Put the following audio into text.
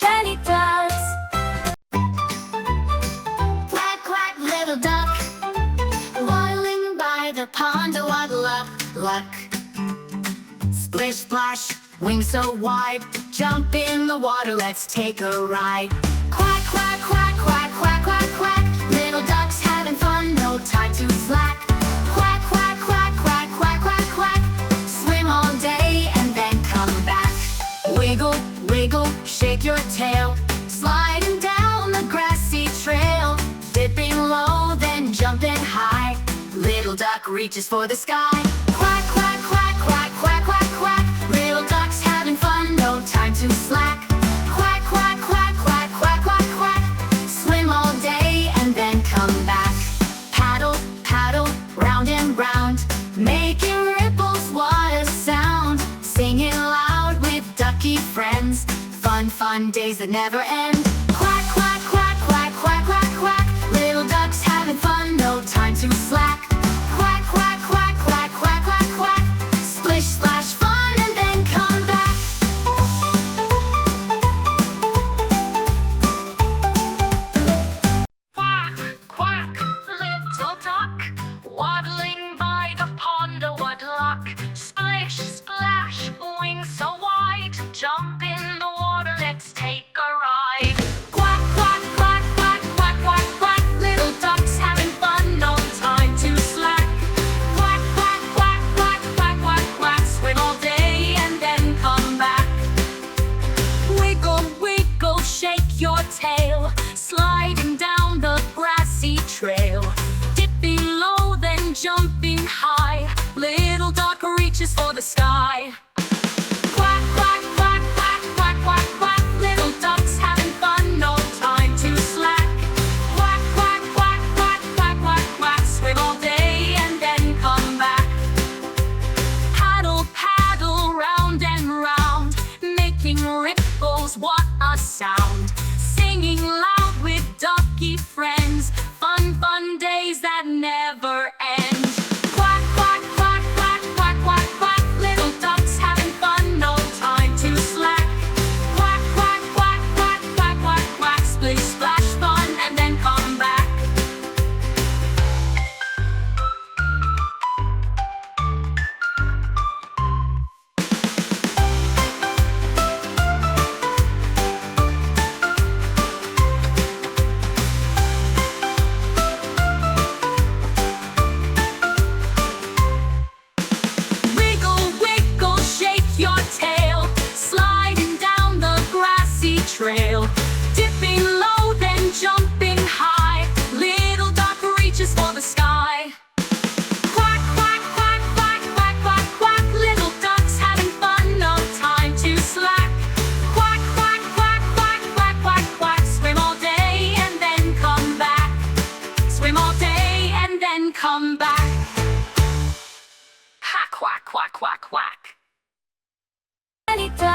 belly does. Quack, quack, little duck, waddling by the pond, a waddle up, luck. Splish, splash, wings so wide, jump in the water, let's take a ride. Quack, quack, quack, quack, quack, quack, quack, little ducks having fun, no time to slack. Quack, quack, quack, quack, quack, quack, quack, swim all day and then come back. Wiggle, wiggle, shake your tail, sliding down the grassy trail. Dipping low, then jumping high, little duck reaches for the sky. Quack, quack, quack, quack, quack, quack, quack, little ducks having fun, no time to slack. Quack, quack, quack, quack, quack, quack, quack, swim all day and then come back. Paddle, paddle, round and round, making ripples, what a sound. Singing loud with ducky friends, fun, fun days that never end. Quack, quack, quack, quack, quack, quack, quack, little ducks having fun, no time to slack. Quack, quack, quack, quack, quack, quack, quack, splish, splash, fun, and then come back. Quack, quack, little duck, waddling by the pond, a woodlock. Splish, splash, wings so wide, jump in the water, let's take a ride. Quack, quack, quack, quack, quack, quack, quack, little ducks having fun, no time to slack. Quack, quack, quack, quack, quack, quack, quack, swim all day and then come back. Wiggle, wiggle, shake your tail, sliding down the grassy trail. Dipping low, then jumping high, little duck reaches for the sky. Quack, quack, quack, quack, quack, quack, quack, little ducks having fun, no time to slack. Quack, quack, quack, quack, quack, quack, quack, swim all day and then come back. Paddle, paddle, round and round, making ripples, what a sound. Singing loud with ducky friends, fun, fun days that never end. Quack, quack, quack, quack, quack, quack, quack, little ducks having fun, no time to slack. Quack, quack, quack, quack, quack, quack, quack, splish, splash, fun, and then come back. Wiggle, wiggle, shake your tail, sliding down the grassy trail. Dipping low, then jumping high, little duck reaches for the sky. Quack, quack, quack, quack, quack, quack, quack, little ducks having fun, no time to slack. Quack, quack, quack, quack, quack, quack, quack, swim all day and then come back. Swim all day and then come back.